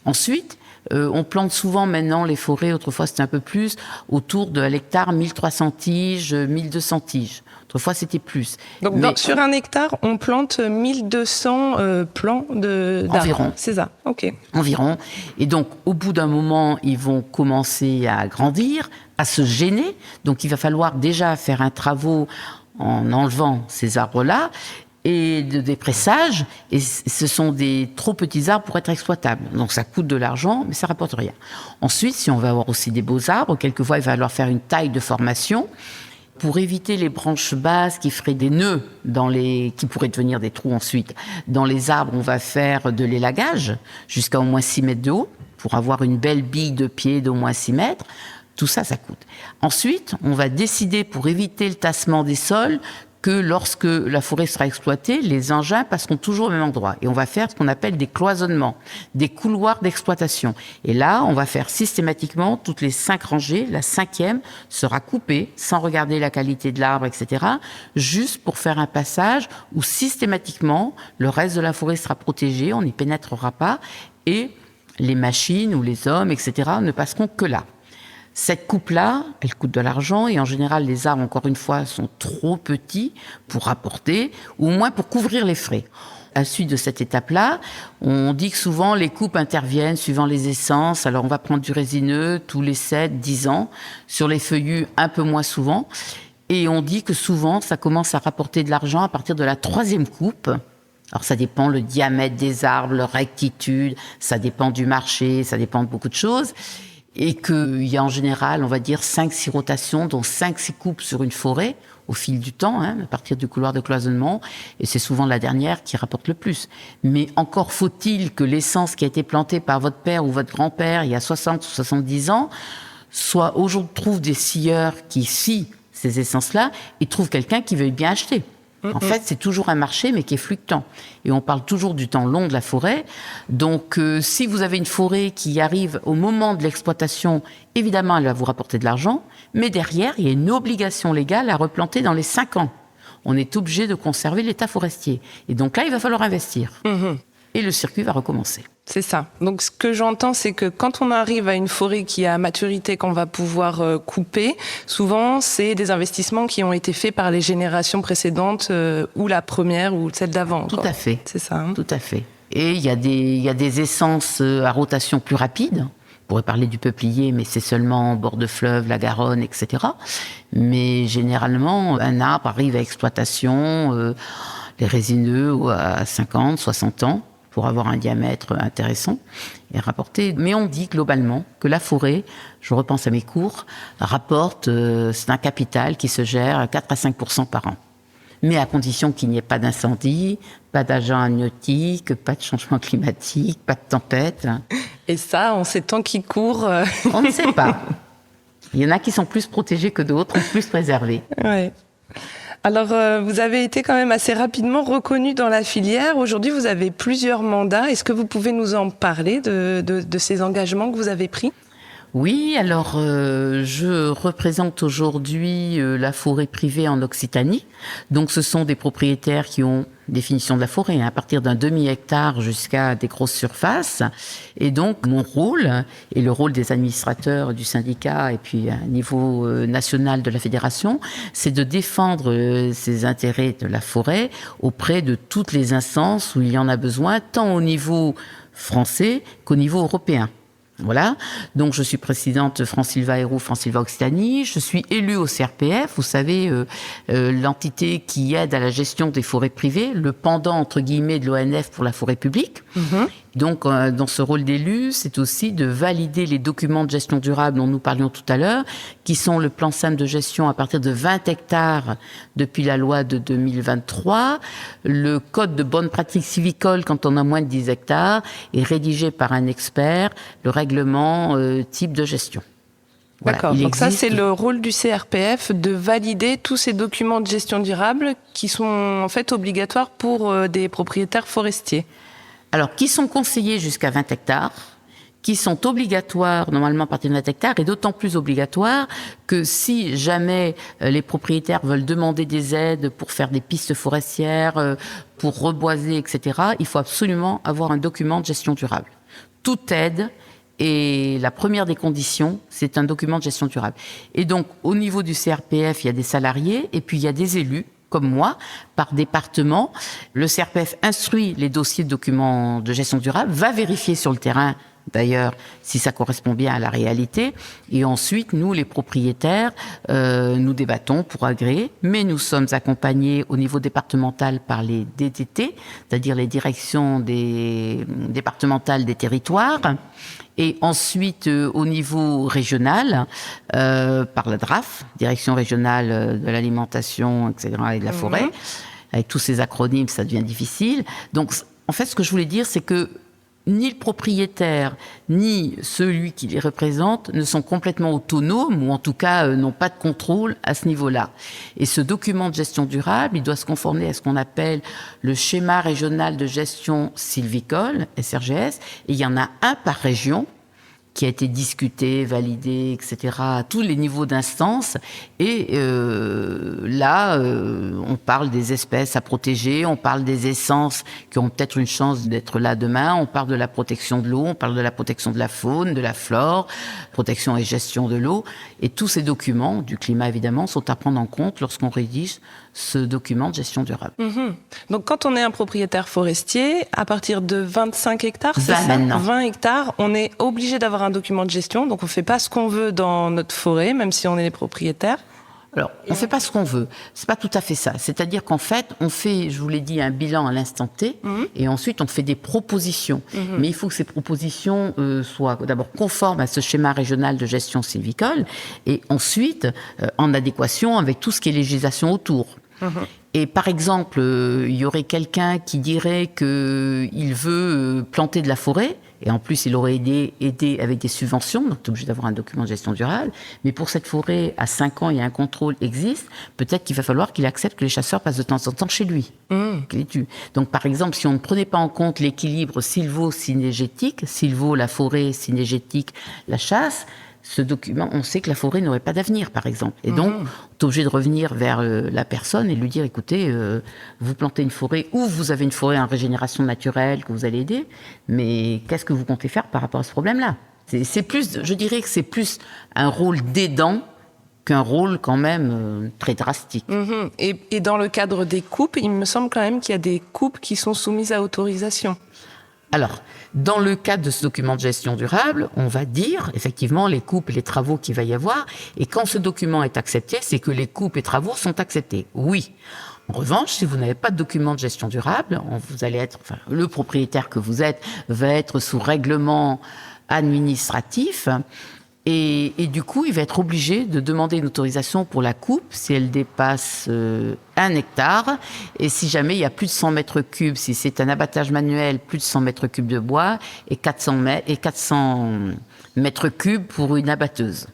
Ensuite, on plante souvent maintenant les forêts, autrefois c'était un peu plus, autour de l'hectare 1300 tiges, 1200 tiges. Autrefois, c'était plus. Donc, sur un hectare, on plante 1200 plants d'arbres. Environ. C'est ça, ok. Environ. Et donc, au bout d'un moment, ils vont commencer à grandir, à se gêner. Donc, il va falloir déjà faire un travaux en enlevant ces arbres-là et de dépressage. Et ce sont des trop petits arbres pour être exploitables. Donc, ça coûte de l'argent, mais ça rapporte rien. Ensuite, si on veut avoir aussi des beaux arbres, quelquefois, il va falloir faire une taille de formation pour éviter les branches basses qui feraient des nœuds qui pourraient devenir des trous ensuite. Dans les arbres, on va faire de l'élagage jusqu'à au moins 6 mètres de haut pour avoir une belle bille de pied d'au moins 6 mètres. Tout ça, ça coûte. Ensuite, on va décider pour éviter le tassement des sols que lorsque la forêt sera exploitée, les engins passeront toujours au même endroit. Et on va faire ce qu'on appelle des cloisonnements, des couloirs d'exploitation. Et là, on va faire systématiquement toutes les 5 rangées. La 5e sera coupée, sans regarder la qualité de l'arbre, etc., juste pour faire un passage où systématiquement, le reste de la forêt sera protégé, on n'y pénétrera pas, et les machines ou les hommes, etc., ne passeront que là. Cette coupe-là, elle coûte de l'argent et en général, les arbres, encore une fois, sont trop petits pour rapporter ou au moins pour couvrir les frais. À la suite de cette étape-là, on dit que souvent les coupes interviennent suivant les essences. Alors on va prendre du résineux tous les 7-10 ans, sur les feuillus un peu moins souvent. Et on dit que souvent, ça commence à rapporter de l'argent à partir de la 3e coupe. Alors ça dépend le diamètre des arbres, leur rectitude, ça dépend du marché, ça dépend de beaucoup de choses. Et qu'il y a en général, on va dire, 5-6 rotations, dont 5-6 coupes sur une forêt, au fil du temps, à partir du couloir de cloisonnement, et c'est souvent la dernière qui rapporte le plus. Mais encore faut-il que l'essence qui a été plantée par votre père ou votre grand-père il y a 60 ou 70 ans, soit aujourd'hui trouve des scieurs qui scient ces essences-là, et trouve quelqu'un qui veuille bien acheter. En fait, c'est toujours un marché, mais qui est fluctuant. Et on parle toujours du temps long de la forêt. Donc, si vous avez une forêt qui arrive au moment de l'exploitation, évidemment, elle va vous rapporter de l'argent. Mais derrière, il y a une obligation légale à replanter dans les 5 ans. On est obligé de conserver l'état forestier. Et donc là, il va falloir investir. Et le circuit va recommencer. C'est ça. Donc, ce que j'entends, c'est que quand on arrive à une forêt qui est à maturité, qu'on va pouvoir couper, souvent, c'est des investissements qui ont été faits par les générations précédentes, ou la première, ou celle d'avant. Tout à fait. C'est ça. Hein. Tout à fait. Et il y a des essences à rotation plus rapide. On pourrait parler du peuplier, mais c'est seulement au bord de fleuve, la Garonne, etc. Mais généralement, un arbre arrive à exploitation, les résineux, à 50, 60 ans. Pour avoir un diamètre intéressant et rapporter. Mais on dit globalement que la forêt, je repense à mes cours, rapporte, c'est un capital qui se gère à 4 à 5% par an. Mais à condition qu'il n'y ait pas d'incendie, pas d'agents amniotiques, pas de changement climatique, pas de tempête. Et ça, en ces temps qui courent... On ne sait pas. Il y en a qui sont plus protégés que d'autres, plus préservés. Ouais. Alors, vous avez été quand même assez rapidement reconnu dans la filière. Aujourd'hui, vous avez plusieurs mandats. Est-ce que vous pouvez nous en parler de ces engagements que vous avez pris ? Oui, alors je représente aujourd'hui la forêt privée en Occitanie. Donc ce sont des propriétaires qui ont définition de la forêt, à partir d'un demi-hectare jusqu'à des grosses surfaces. Et donc mon rôle, et le rôle des administrateurs du syndicat et puis à niveau national de la fédération, c'est de défendre ces intérêts de la forêt auprès de toutes les instances où il y en a besoin, tant au niveau français qu'au niveau européen. Voilà, donc je suis présidente France-Sylva Héroux, France-Sylva Occitanie. Je suis élue au CRPF, vous savez, l'entité qui aide à la gestion des forêts privées, le pendant entre guillemets de l'ONF pour la forêt publique. Donc, dans ce rôle d'élu, c'est aussi de valider les documents de gestion durable dont nous parlions tout à l'heure, qui sont le plan SAM de gestion à partir de 20 hectares depuis la loi de 2023, le code de bonne pratique civicole quand on a moins de 10 hectares, et rédigé par un expert, le règlement type de gestion. Voilà, d'accord, donc ça c'est le rôle du CRPF de valider tous ces documents de gestion durable qui sont en fait obligatoires pour des propriétaires forestiers. Alors, qui sont conseillés jusqu'à 20 hectares, qui sont obligatoires normalement à partir de 20 hectares, et d'autant plus obligatoires que si jamais les propriétaires veulent demander des aides pour faire des pistes forestières, pour reboiser, etc., il faut absolument avoir un document de gestion durable. Toute aide, et la première des conditions, c'est un document de gestion durable. Et donc, au niveau du CRPF, il y a des salariés, et puis il y a des élus, comme moi, par département. Le CRPF instruit les dossiers de documents de gestion durable, va vérifier sur le terrain, d'ailleurs, si ça correspond bien à la réalité. Et ensuite, nous, les propriétaires, nous débattons pour agréer. Mais nous sommes accompagnés au niveau départemental par les DTT, c'est-à-dire les directions départementales des territoires. Et ensuite, au niveau régional, par la DRAF, Direction régionale de l'alimentation, etc., et de la forêt. Avec tous ces acronymes, ça devient difficile. Donc, en fait, ce que je voulais dire, c'est que ni le propriétaire, ni celui qui les représente ne sont complètement autonomes, ou en tout cas n'ont pas de contrôle à ce niveau-là. Et ce document de gestion durable, il doit se conformer à ce qu'on appelle le schéma régional de gestion sylvicole, SRGS, et il y en a un par région, qui a été discuté, validé, etc., à tous les niveaux d'instance. Et là, on parle des espèces à protéger, on parle des essences qui ont peut-être une chance d'être là demain, on parle de la protection de l'eau, on parle de la protection de la faune, de la flore, protection et gestion de l'eau. Et tous ces documents, du climat évidemment, sont à prendre en compte lorsqu'on rédige ce document de gestion durable. Donc quand on est un propriétaire forestier, à partir de 25 hectares, c'est 20 ça maintenant. 20 hectares, on est obligé d'avoir un document de gestion, donc on ne fait pas ce qu'on veut dans notre forêt, même si on est les propriétaires. Alors, on ne fait pas ce qu'on veut. C'est pas tout à fait ça. C'est-à-dire qu'en fait, on fait, je vous l'ai dit, un bilan à l'instant T, et ensuite on fait des propositions. Mais il faut que ces propositions soient d'abord conformes à ce schéma régional de gestion sylvicole, et ensuite en adéquation avec tout ce qui est législation autour. Et par exemple, il y aurait quelqu'un qui dirait qu'il veut planter de la forêt, et en plus il aurait aidé avec des subventions, donc tu es obligé d'avoir un document de gestion durable, mais pour cette forêt, à 5 ans, il y a un contrôle existe, peut-être qu'il va falloir qu'il accepte que les chasseurs passent de temps en temps chez lui, qu'il les tue. Donc par exemple, si on ne prenait pas en compte l'équilibre sylvo-synégétique, sylvo, la forêt, synégétique, la chasse, ce document, on sait que la forêt n'aurait pas d'avenir, par exemple. Et donc, on est obligé de revenir vers la personne et lui dire, écoutez, vous plantez une forêt, ou vous avez une forêt en régénération naturelle que vous allez aider, mais qu'est-ce que vous comptez faire par rapport à ce problème-là ? C'est plus, je dirais que c'est plus un rôle d'aidant qu'un rôle quand même très drastique. Et dans le cadre des coupes, il me semble quand même qu'il y a des coupes qui sont soumises à autorisation. Alors, dans le cadre de ce document de gestion durable, on va dire effectivement les coupes et les travaux qu'il va y avoir. Et quand ce document est accepté, c'est que les coupes et travaux sont acceptés. Oui. En revanche, si vous n'avez pas de document de gestion durable, vous allez être, enfin, le propriétaire que vous êtes va être sous règlement administratif. Et du coup, il va être obligé de demander une autorisation pour la coupe si elle dépasse 1 hectare. Et si jamais il y a plus de 100 mètres cubes, si c'est un abattage manuel, plus de 100 mètres cubes de bois et 400 mètres cubes pour une abatteuse,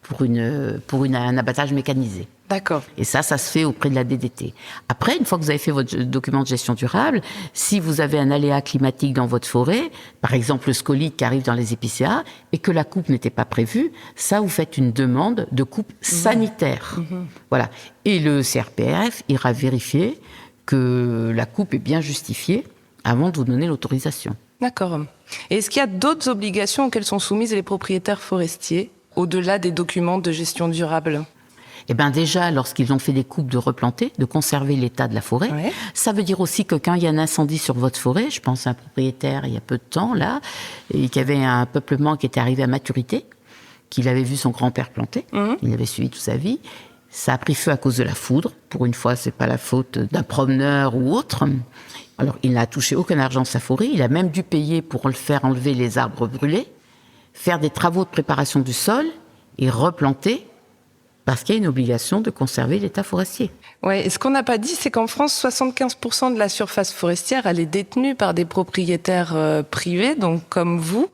pour un abattage mécanisé. D'accord. Et ça se fait auprès de la DDT. Après, une fois que vous avez fait votre document de gestion durable, si vous avez un aléa climatique dans votre forêt, par exemple le scolyte qui arrive dans les épicéas, et que la coupe n'était pas prévue, ça, vous faites une demande de coupe sanitaire. Voilà. Et le CRPF ira vérifier que la coupe est bien justifiée avant de vous donner l'autorisation. D'accord. Et est-ce qu'il y a d'autres obligations auxquelles sont soumises les propriétaires forestiers, au-delà des documents de gestion durable ? Eh bien déjà, lorsqu'ils ont fait des coupes de replanter, de conserver l'état de la forêt, ça veut dire aussi que quand il y a un incendie sur votre forêt, je pense à un propriétaire il y a peu de temps, là, et qui avait un peuplement qui était arrivé à maturité, qu'il avait vu son grand-père planter, il avait suivi toute sa vie, ça a pris feu à cause de la foudre, pour une fois, c'est pas la faute d'un promeneur ou autre, Alors, il n'a touché aucun argent de sa forêt. Il a même dû payer pour le faire enlever les arbres brûlés, faire des travaux de préparation du sol et replanter, parce qu'il y a une obligation de conserver l'état forestier. Ouais, et ce qu'on n'a pas dit, c'est qu'en France, 75% de la surface forestière, elle est détenue par des propriétaires privés, donc comme vous.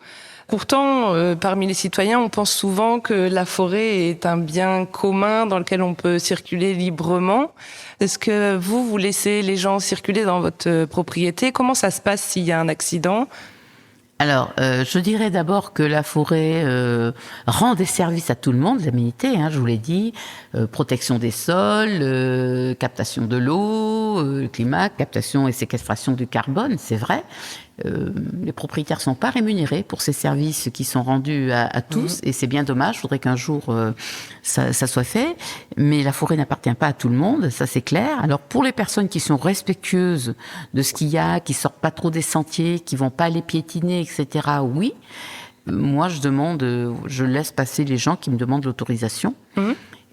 Pourtant, parmi les citoyens, on pense souvent que la forêt est un bien commun dans lequel on peut circuler librement. Est-ce que vous laissez les gens circuler dans votre propriété? Comment ça se passe s'il y a un accident? Alors, je dirais d'abord que la forêt rend des services à tout le monde, les aménités, je vous l'ai dit, protection des sols, captation de l'eau, le climat, captation et séquestration du carbone, c'est vrai. Les propriétaires ne sont pas rémunérés pour ces services qui sont rendus à tous, et c'est bien dommage, je voudrais qu'un jour ça soit fait, mais la forêt n'appartient pas à tout le monde, ça c'est clair. Alors pour les personnes qui sont respectueuses de ce qu'il y a, qui sortent pas trop des sentiers, qui vont pas aller piétiner, etc., oui. Moi je laisse passer les gens qui me demandent l'autorisation.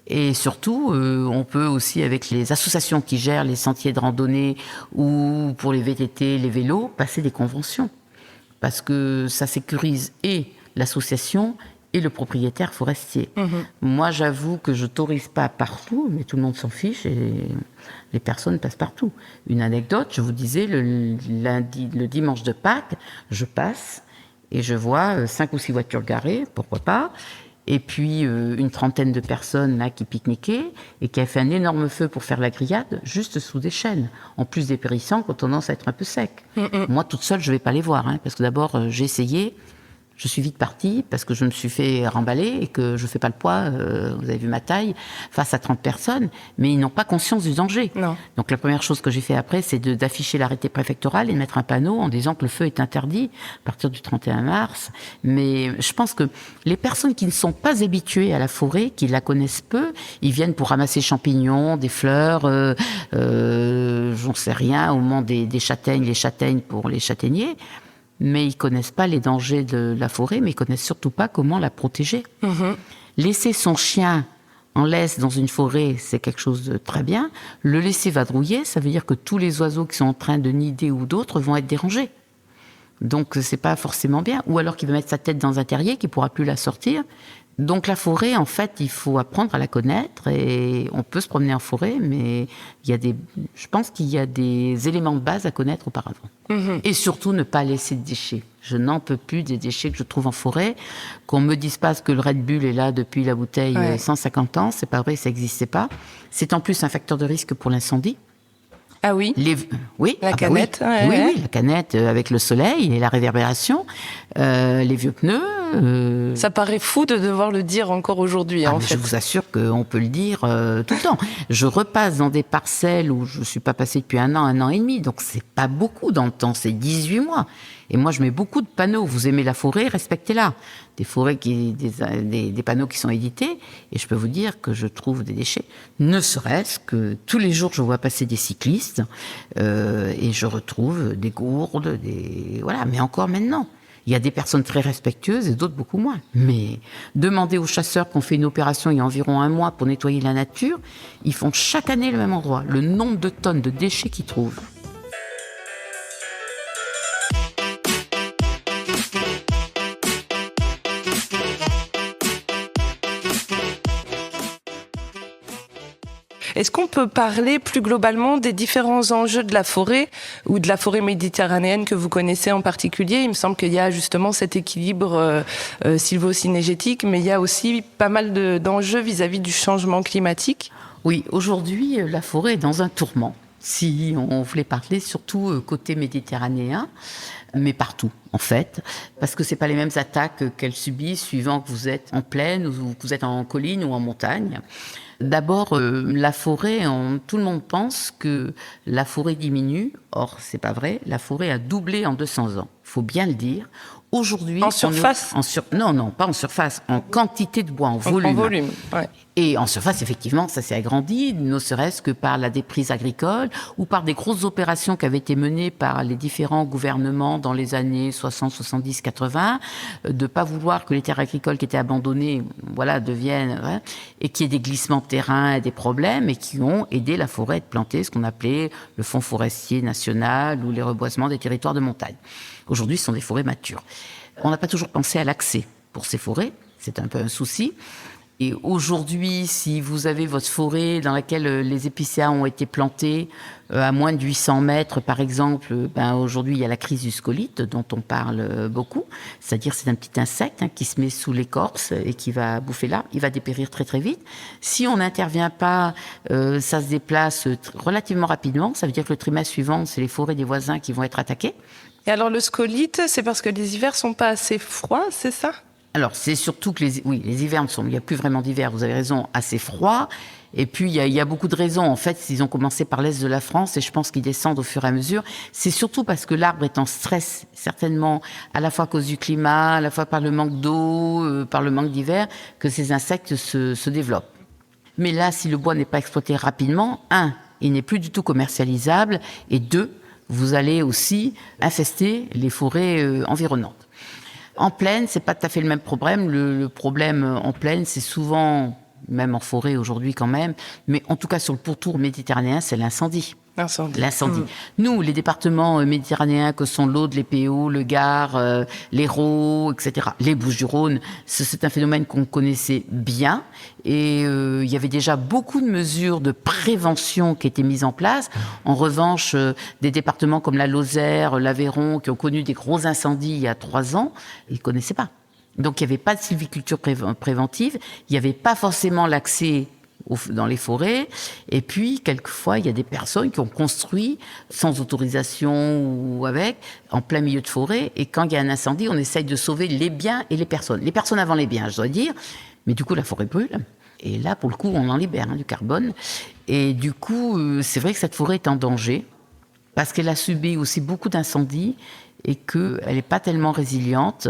Et surtout, on peut aussi, avec les associations qui gèrent les sentiers de randonnée ou pour les VTT, les vélos, passer des conventions. Parce que ça sécurise et l'association et le propriétaire forestier. Moi, j'avoue que je n'autorise pas partout, mais tout le monde s'en fiche et les personnes passent partout. Une anecdote, je vous disais, le dimanche de Pâques, je passe et je vois 5 ou 6 voitures garées, pourquoi pas. Et puis une trentaine de personnes là qui pique-niquaient et qui a fait un énorme feu pour faire la grillade juste sous des chênes. En plus des périssants qui ont tendance à être un peu secs. Moi, toute seule, je ne vais pas les voir, parce que d'abord, j'ai essayé. Je suis vite partie parce que je me suis fait remballer et que je ne fais pas le poids, vous avez vu ma taille, face à 30 personnes, mais ils n'ont pas conscience du danger. Non. Donc la première chose que j'ai fait après, c'est d'afficher l'arrêté préfectoral et de mettre un panneau en disant que le feu est interdit à partir du 31 mars. Mais je pense que les personnes qui ne sont pas habituées à la forêt, qui la connaissent peu, ils viennent pour ramasser champignons, des fleurs, j'en sais rien, au moment des châtaignes, les châtaignes pour les châtaigniers. Mais ils connaissent pas les dangers de la forêt, mais ils connaissent surtout pas comment la protéger. Laisser son chien en laisse dans une forêt, c'est quelque chose de très bien. Le laisser vadrouiller, ça veut dire que tous les oiseaux qui sont en train de nider ou d'autres vont être dérangés. Donc c'est pas forcément bien. Ou alors qu'il va mettre sa tête dans un terrier, qu'il pourra plus la sortir. Donc la forêt, en fait, il faut apprendre à la connaître et on peut se promener en forêt, mais je pense qu'il y a des éléments de base à connaître auparavant. Et surtout, ne pas laisser de déchets. Je n'en peux plus des déchets que je trouve en forêt. Qu'on me dise pas que le Red Bull est là depuis la bouteille 150 ans, c'est pas vrai, ça n'existait pas. C'est en plus un facteur de risque pour l'incendie. Ah oui. Oui. La canette. Oui, la canette avec le soleil et la réverbération, les vieux pneus. Ça paraît fou de devoir le dire encore aujourd'hui. En fait. Je vous assure qu'on peut le dire tout le temps. Je repasse dans des parcelles où je ne suis pas passée depuis un an et demi, donc c'est pas beaucoup dans le temps, c'est 18 mois. Et moi, je mets beaucoup de panneaux. Vous aimez la forêt, respectez-la. Des panneaux qui sont édités. Et je peux vous dire que je trouve des déchets. Ne serait-ce que tous les jours, je vois passer des cyclistes et je retrouve des gourdes, voilà. Mais encore maintenant. Il y a des personnes très respectueuses et d'autres beaucoup moins. Mais demandez aux chasseurs qu'on fait une opération il y a environ 1 mois pour nettoyer la nature, ils font chaque année le même endroit. Le nombre de tonnes de déchets qu'ils trouvent. Est-ce qu'on peut parler plus globalement des différents enjeux de la forêt ou de la forêt méditerranéenne que vous connaissez en particulier? Il me semble qu'il y a justement cet équilibre sylvo-cynégétique, mais il y a aussi pas mal d'enjeux vis-à-vis du changement climatique. Oui, aujourd'hui, la forêt est dans un tourment. Si on voulait parler surtout côté méditerranéen, mais partout en fait, parce que c'est pas les mêmes attaques qu'elle subit suivant que vous êtes en plaine ou que vous êtes en colline ou en montagne. D'abord, la forêt, tout le monde pense que la forêt diminue. Or, c'est pas vrai. La forêt a doublé en 200 ans. il faut bien le dire. Aujourd'hui, en surface Non, pas en surface, en quantité de bois, en volume. En volume, ouais. Et en surface, effectivement, ça s'est agrandi, ne serait-ce que par la déprise agricole ou par des grosses opérations qui avaient été menées par les différents gouvernements dans les années 60, 70, 80, de pas vouloir que les terres agricoles qui étaient abandonnées, deviennent, et qu'il y ait des glissements de terrain et des problèmes, et qui ont aidé la forêt à être plantée, ce qu'on appelait le fonds forestier national ou les reboisements des territoires de montagne. Aujourd'hui, ce sont des forêts matures. On n'a pas toujours pensé à l'accès pour ces forêts, c'est un peu un souci. Et aujourd'hui, si vous avez votre forêt dans laquelle les épicéas ont été plantés à moins de 800 mètres, par exemple, aujourd'hui, il y a la crise du scolite dont on parle beaucoup. C'est-à-dire, c'est un petit insecte qui se met sous l'écorce et qui va bouffer l'arbre. Il va dépérir très, très vite. Si on n'intervient pas, ça se déplace relativement rapidement. Ça veut dire que le trimestre suivant, c'est les forêts des voisins qui vont être attaquées. Et alors, le scolite, c'est parce que les hivers sont pas assez froids, c'est ça ? Alors, c'est surtout que les hivers il n'y a plus vraiment d'hiver, vous avez raison, assez froid. Et puis, il y a beaucoup de raisons. En fait, ils ont commencé par l'est de la France et je pense qu'ils descendent au fur et à mesure. C'est surtout parce que l'arbre est en stress, certainement, à la fois à cause du climat, à la fois par le manque d'eau, par le manque d'hiver, que ces insectes se développent. Mais là, si le bois n'est pas exploité rapidement, il n'est plus du tout commercialisable, et 2, vous allez aussi infester les forêts environnantes. En plaine, c'est pas tout à fait le même problème. Le problème en plaine, c'est souvent, même en forêt aujourd'hui quand même, mais en tout cas sur le pourtour méditerranéen, c'est l'incendie. L'incendie. Nous, les départements méditerranéens que sont l'Aude, les PO, le Gard, l'Hérault, etc., les Bouches-du-Rhône, c'est un phénomène qu'on connaissait bien. Et il y avait déjà beaucoup de mesures de prévention qui étaient mises en place. En revanche, des départements comme la Lozère, l'Aveyron, qui ont connu des gros incendies il y a 3 ans, ils ne connaissaient pas. Donc, il n'y avait pas de sylviculture préventive. Il n'y avait pas forcément l'accès dans les forêts. Et puis, quelquefois, il y a des personnes qui ont construit sans autorisation ou avec, en plein milieu de forêt. Et quand il y a un incendie, on essaye de sauver les biens et les personnes. Les personnes avant les biens, je dois dire. Mais du coup, la forêt brûle. Et là, pour le coup, on en libère du carbone. Et du coup, c'est vrai que cette forêt est en danger parce qu'elle a subi aussi beaucoup d'incendies et qu'elle n'est pas tellement résiliente.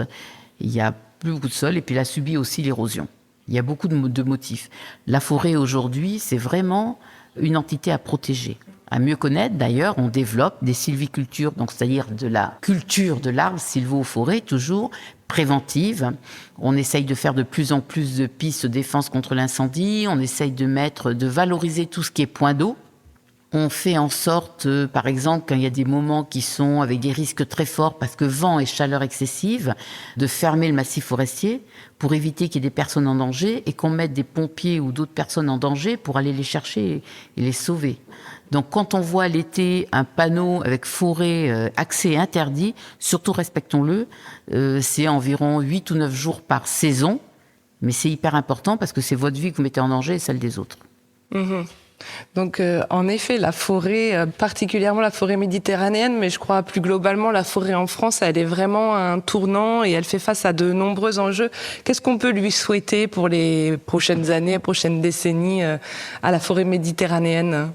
Il y a plus beaucoup de sol et puis elle a subi aussi l'érosion. Il y a beaucoup de motifs. La forêt aujourd'hui, c'est vraiment une entité à protéger. À mieux connaître, d'ailleurs, on développe des sylvicultures, donc c'est-à-dire de la culture de l'arbre sylvo-forêt, toujours préventive. On essaye de faire de plus en plus de pistes de défense contre l'incendie. On essaye de valoriser tout ce qui est point d'eau. On fait en sorte, par exemple, quand il y a des moments qui sont avec des risques très forts, parce que vent et chaleur excessive, de fermer le massif forestier pour éviter qu'il y ait des personnes en danger et qu'on mette des pompiers ou d'autres personnes en danger pour aller les chercher et les sauver. Donc, quand on voit l'été un panneau avec forêt accès interdit, surtout respectons-le, c'est environ 8 ou 9 jours par saison, mais c'est hyper important parce que c'est votre vie que vous mettez en danger et celle des autres. Mmh. Donc, en effet, la forêt, particulièrement la forêt méditerranéenne, mais je crois plus globalement la forêt en France, elle est vraiment à un tournant et elle fait face à de nombreux enjeux. Qu'est-ce qu'on peut lui souhaiter pour les prochaines années, prochaines décennies à la forêt méditerranéenne ?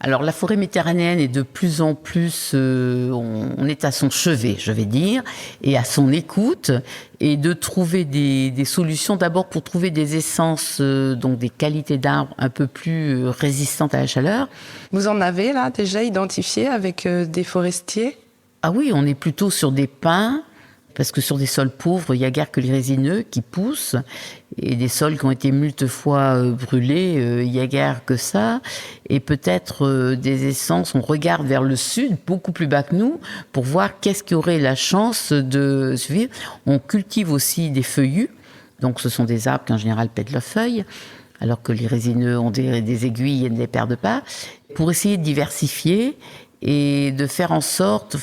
Alors, la forêt méditerranéenne est de plus en plus, on est à son chevet, je vais dire, et à son écoute, et de trouver des solutions, d'abord pour trouver des essences, donc des qualités d'arbres un peu plus résistantes à la chaleur. Vous en avez là déjà identifié avec des forestiers ? Ah oui, on est plutôt sur des pins, parce que sur des sols pauvres, il n'y a guère que les résineux qui poussent, et des sols qui ont été multes fois brûlés, il n'y a guère que ça. Et peut-être des essences, on regarde vers le sud, beaucoup plus bas que nous, pour voir qu'est-ce qui aurait la chance de survivre. On cultive aussi des feuillus, donc ce sont des arbres qui en général pètent leurs feuilles, alors que les résineux ont des aiguilles et des paires de pas, pour essayer de diversifier et de faire en sorte...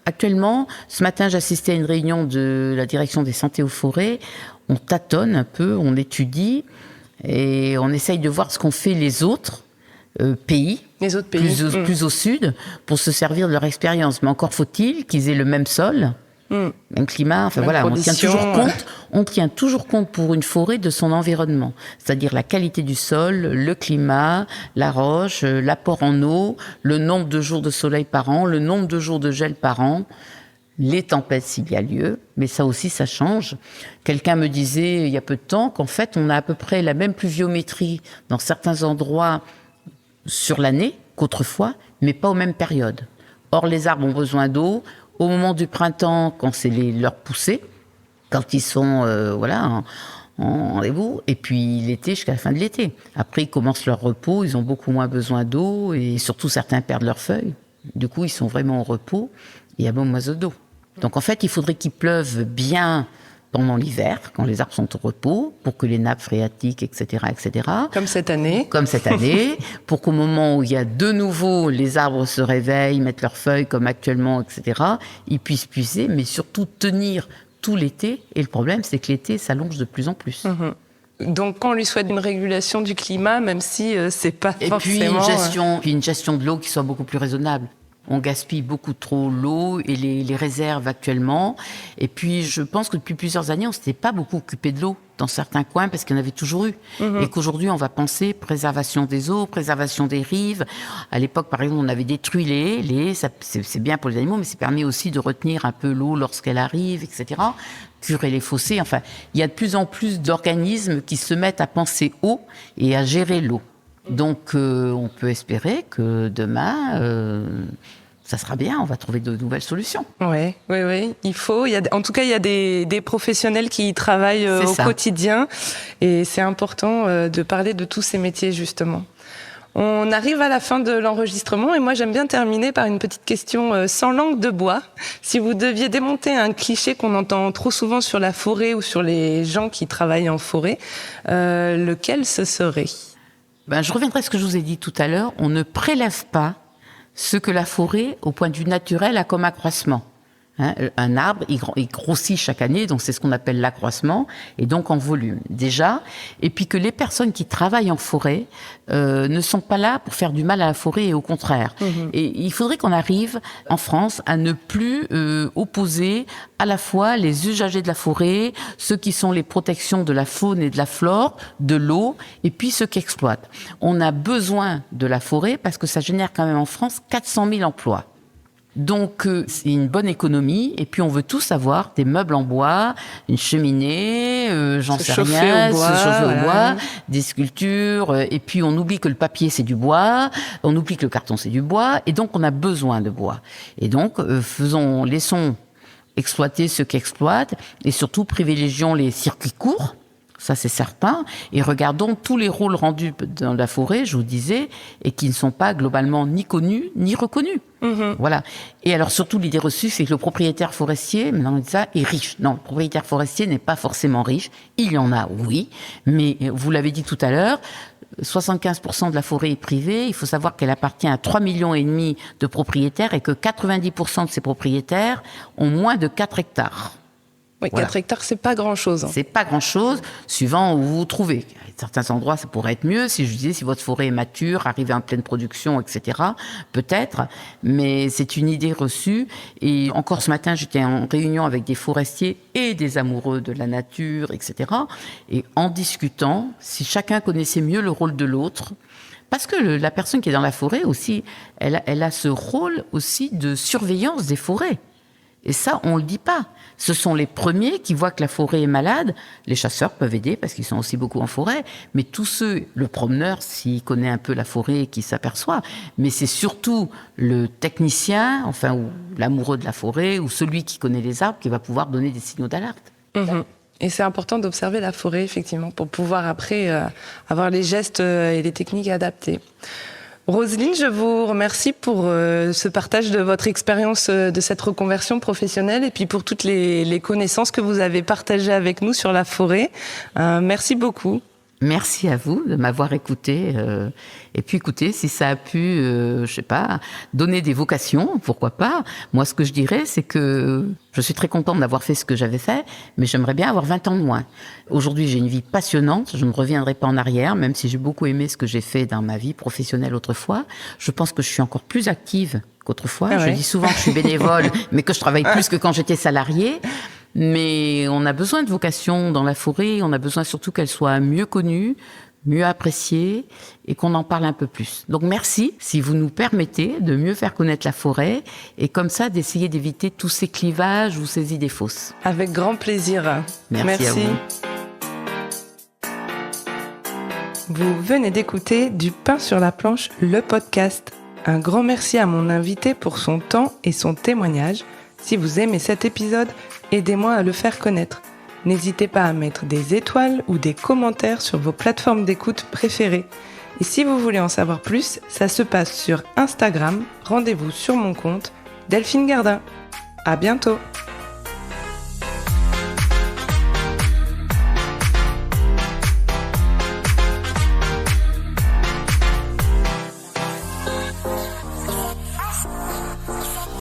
actuellement, ce matin, j'assistais à une réunion de la direction des santé aux forêts. On tâtonne un peu, on étudie et on essaye de voir ce qu'ont fait les autres pays, plus au sud, pour se servir de leur expérience. Mais encore faut-il qu'ils aient le même sol, même climat. On tient toujours compte pour une forêt de son environnement, c'est-à-dire la qualité du sol, le climat, la roche, l'apport en eau, le nombre de jours de soleil par an, le nombre de jours de gel par an. les tempêtes s'il y a lieu, mais ça aussi, ça change. Quelqu'un me disait il y a peu de temps qu'en fait, on a à peu près la même pluviométrie dans certains endroits sur l'année qu'autrefois, mais pas aux mêmes périodes. Or, les arbres ont besoin d'eau au moment du printemps, quand c'est leur poussée, quand ils sont en rendez-vous, et puis l'été jusqu'à la fin de l'été. Après, ils commencent leur repos, ils ont beaucoup moins besoin d'eau, et surtout certains perdent leurs feuilles. Du coup, ils sont vraiment au repos, et il y a moins d'eau. Donc en fait, il faudrait qu'il pleuve bien pendant l'hiver, quand les arbres sont au repos, pour que les nappes phréatiques, etc., Comme cette année. Pour qu'au moment où il y a de nouveau, les arbres se réveillent, mettent leurs feuilles comme actuellement, etc., ils puissent puiser, mais surtout tenir tout l'été. Et le problème, c'est que l'été s'allonge de plus en plus. Donc, on lui souhaite une régulation du climat, même si c'est pas forcément... Et puis une gestion de l'eau qui soit beaucoup plus raisonnable. On gaspille beaucoup trop l'eau et les réserves actuellement. Et puis, je pense que depuis plusieurs années, on ne s'était pas beaucoup occupé de l'eau dans certains coins parce qu'il y en avait toujours eu. Et qu'aujourd'hui, on va penser préservation des eaux, préservation des rives. À l'époque, par exemple, on avait détruit les haies. C'est bien pour les animaux, mais ça permet aussi de retenir un peu l'eau lorsqu'elle arrive, etc. Curer les fossés. Enfin, il y a de plus en plus d'organismes qui se mettent à penser eau et à gérer l'eau. Donc, on peut espérer que demain, ça sera bien, on va trouver de nouvelles solutions. Oui. Il faut. En tout cas, il y a des professionnels qui y travaillent au quotidien. Et c'est important de parler de tous ces métiers, justement. On arrive à la fin de l'enregistrement et moi, j'aime bien terminer par une petite question sans langue de bois. Si vous deviez démonter un cliché qu'on entend trop souvent sur la forêt ou sur les gens qui travaillent en forêt, lequel ce serait ? Je reviendrai à ce que je vous ai dit tout à l'heure. On ne prélève pas ce que la forêt, au point de vue naturel, a comme accroissement. Un arbre, il grossit chaque année, donc c'est ce qu'on appelle l'accroissement, et donc en volume, déjà. Et puis que les personnes qui travaillent en forêt ne sont pas là pour faire du mal à la forêt, et au contraire. Et il faudrait qu'on arrive, en France, à ne plus opposer à la fois les usagers de la forêt, ceux qui sont les protections de la faune et de la flore, de l'eau, et puis ceux qui exploitent. On a besoin de la forêt parce que ça génère quand même en France 400 000 emplois. Donc, c'est une bonne économie. Et puis, on veut tous avoir des meubles en bois, une cheminée, se chauffer au bois, des sculptures. Et puis, on oublie que le papier, c'est du bois. On oublie que le carton, c'est du bois. Et donc, on a besoin de bois. Et donc, laissons exploiter ceux qui exploitent. Et surtout, privilégions les circuits courts. Ça, c'est certain. Et regardons tous les rôles rendus dans la forêt, je vous disais, et qui ne sont pas globalement ni connus, ni reconnus. Voilà. Et alors, surtout, l'idée reçue, c'est que le propriétaire forestier, maintenant, on dit ça, est riche. Non, le propriétaire forestier n'est pas forcément riche. Il y en a, oui. Mais, vous l'avez dit tout à l'heure, 75% de la forêt est privée. Il faut savoir qu'elle appartient à 3,5 millions de propriétaires et que 90% de ces propriétaires ont moins de 4 hectares. Oui, voilà. 4 hectares, c'est pas grand-chose. C'est pas grand-chose, suivant où vous vous trouvez. À certains endroits, ça pourrait être mieux. Si je disais, si votre forêt est mature, arrivée en pleine production, etc., peut-être. Mais c'est une idée reçue. Et encore ce matin, j'étais en réunion avec des forestiers et des amoureux de la nature, etc. Et en discutant, si chacun connaissait mieux le rôle de l'autre, parce que la personne qui est dans la forêt aussi, elle a ce rôle aussi de surveillance des forêts. Et ça, on le dit pas. Ce sont les premiers qui voient que la forêt est malade. Les chasseurs peuvent aider parce qu'ils sont aussi beaucoup en forêt. Mais tous ceux, le promeneur, s'il connaît un peu la forêt, qui s'aperçoit. Mais c'est surtout le technicien, ou l'amoureux de la forêt, ou celui qui connaît les arbres, qui va pouvoir donner des signaux d'alerte. Et c'est important d'observer la forêt, effectivement, pour pouvoir après avoir les gestes et les techniques adaptées. Roselyne, je vous remercie pour ce partage de votre expérience de cette reconversion professionnelle et puis pour toutes les connaissances que vous avez partagées avec nous sur la forêt. Merci beaucoup. Merci à vous de m'avoir écouté. Et puis écoutez, si ça a pu, donner des vocations, pourquoi pas. Moi, ce que je dirais, c'est que je suis très contente d'avoir fait ce que j'avais fait, mais j'aimerais bien avoir 20 ans de moins. Aujourd'hui, j'ai une vie passionnante, je ne reviendrai pas en arrière, même si j'ai beaucoup aimé ce que j'ai fait dans ma vie professionnelle autrefois. Je pense que je suis encore plus active qu'autrefois. Je dis souvent que je suis bénévole, mais que je travaille plus que quand j'étais salariée. Mais on a besoin de vocations dans la forêt, on a besoin surtout qu'elles soient mieux connues, mieux appréciée et qu'on en parle un peu plus. Donc merci si vous nous permettez de mieux faire connaître la forêt et comme ça d'essayer d'éviter tous ces clivages ou ces idées fausses. Avec grand plaisir. Merci. À vous. Vous venez d'écouter Du pain sur la planche, le podcast. Un grand merci à mon invité pour son temps et son témoignage. Si vous aimez cet épisode, aidez-moi à le faire connaître. N'hésitez pas à mettre des étoiles ou des commentaires sur vos plateformes d'écoute préférées. Et si vous voulez en savoir plus, ça se passe sur Instagram. Rendez-vous sur mon compte, Delphine Gardin. À bientôt!